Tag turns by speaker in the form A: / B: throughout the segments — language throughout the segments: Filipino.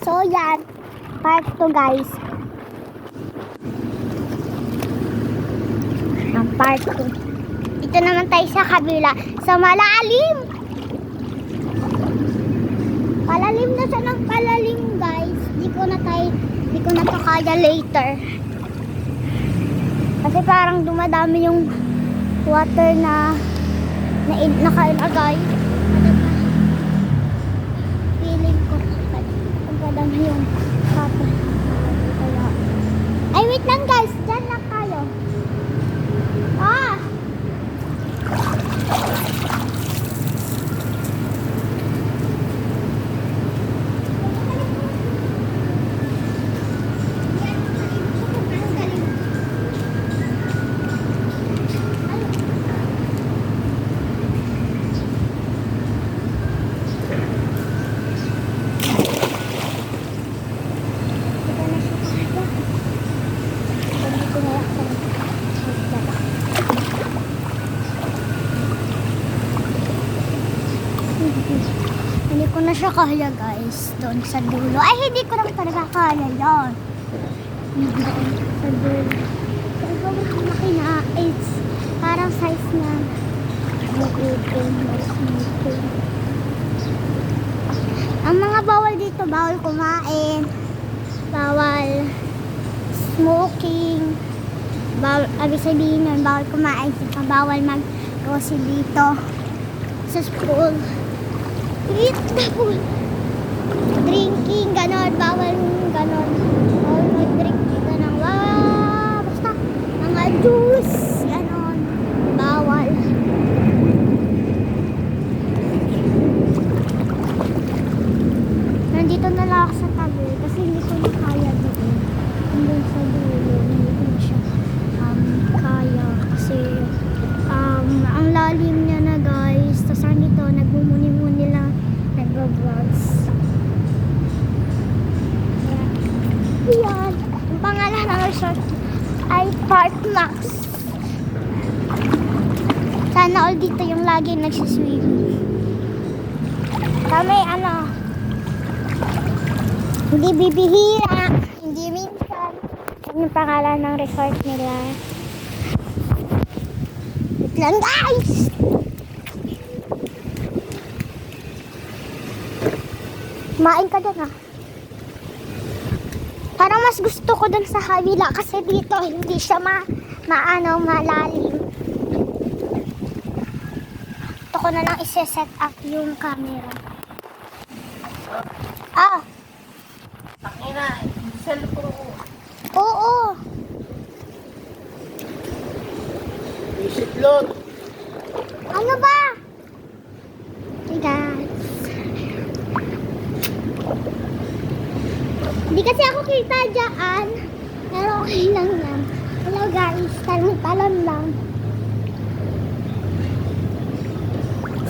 A: So, yan. Part 2, guys. Ang part 2. Dito naman tayo sa kabila. Sa malalim. Palalim na siya ng palalim, guys. Di ko na to kaya later. Kasi parang dumadami yung water na nakailagay. Feeling ko ang kadami yung water. Kaya. Ay, wait lang, guys. Diyan lang tayo. Ah! Hindi ko na siya kaya, guys. Doon sa dulo. Ay, hindi ko naman talaga kaya yun. Sa dulo. Pero malaki na. It's parang size na ang mga bawal dito, bawal kumain, bawal smoking, bawal, abi sabihin nun, bawal kumain, bawal mag-grocery dito sa school. Drinking, ganon, bawal ganon. Bawal mag-drink dito ng basta mga juice, ganon. Bawal. Nandito na lang ako sa tabi kasi hindi ko na kaya doon. Hindi sa dulo, hindi ko na siya kaya kasi ang lalim niya na, guys. Tapos nandito, nagmumuni-muni lang, nagbo-vlogs. Ayan. Ang pangalan ng resort ay Park Max. Sana all dito yung lagi nagsiswim. Kami hindi bibihira, hindi minsan. Ano yung pangalan ng resort nila? Wait lang, guys! Kumain ka dun, Parang mas gusto ko dun sa kabila kasi dito hindi siya malalim. Ito ko na lang isi-set up yung camera.
B: Pakina, cellphone ko.
A: Oo.
B: Isitlot.
A: Ano ba? Hey, guys. Hindi kasi ako kita dyan. Pero okay lang yan. Hello, guys. Talon lang.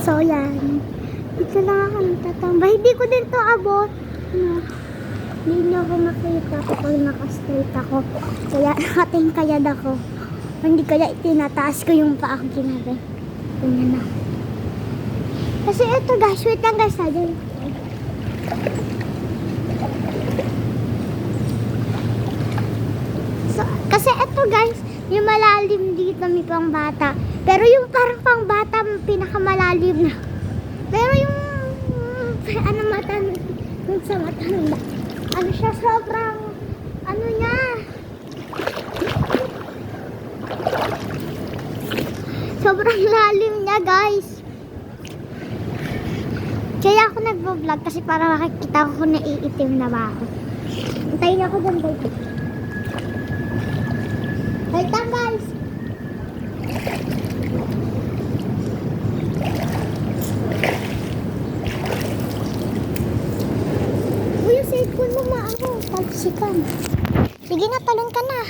A: So, yan. Dito lang ako natatambay. Hindi ko din to abot. Hindi niyo ako makita kapag naka-straight ako. Kaya nakatingkayad ako. Hindi kaya itinataas ko yung paa ko ginagay. Ganyan na. Kasi ito, guys. Wait lang, guys. So, kasi ito, guys. Yung malalim dito may pang bata. Pero yung parang pang bata pinakamalalim na. Pero yung yung sa matanda. Ano siya, sobrang niya. Sobrang lalim niya, guys. Kaya ako nagvo-vlog kasi para makikita ko kung naiitim na ba ako. Antayin ako dyan, guys. Wait lang, guys. Uy, yung cellphone mo talsikan. Sige na, talon ka na.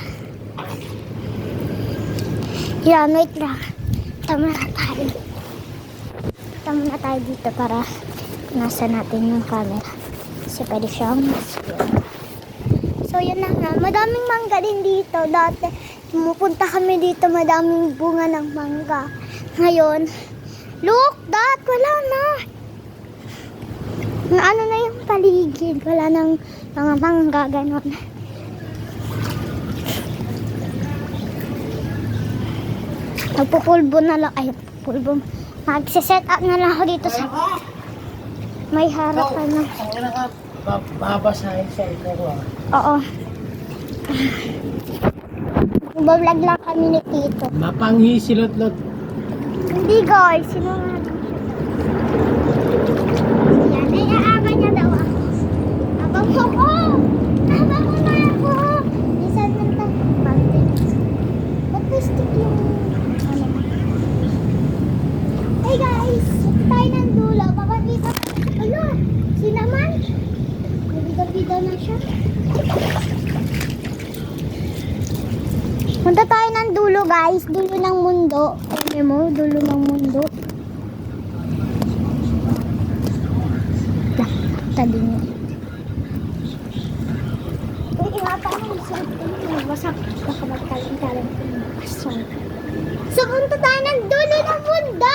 A: Yan, wait lang. Tama na tayo dito para nasa natin yung camera. Kasi pwede siyang so, yun na nga. Madaming mangga din dito. Dati, pumupunta kami dito, madaming bunga ng mangga. Ngayon, look, wala na. Ano na yung yung paligid. Wala nang mga mangga, ganon. Nagpupulbo na lang. Ay, pulbo. Magsiset up na lang ako dito sa may harapan na.
B: Babasahin siya ikaw ah.
A: Oo. Nagbablog lang kami ni Tito.
B: Mapanghi silot-lot.
A: Hindi guys, sino nga? Yan, ay aaban niya daw ako. Abang mo ko! Abang mo na ako! Minsan lang ito. Ba't may stick yung ano? Hey guys! Tayo ng dulo. Papakita ko. Ano? Sinaman? Nabida-bida na siya. Punta tayo ng dulo guys. Dulo ng mundo. Alam mo, dulo ng mundo. Tabi niyo. Uy, ingata mo. Masarap ko yun. Nagwasak. Baka magtalang-talang ko. So, punta tayo ng dulo ng mundo.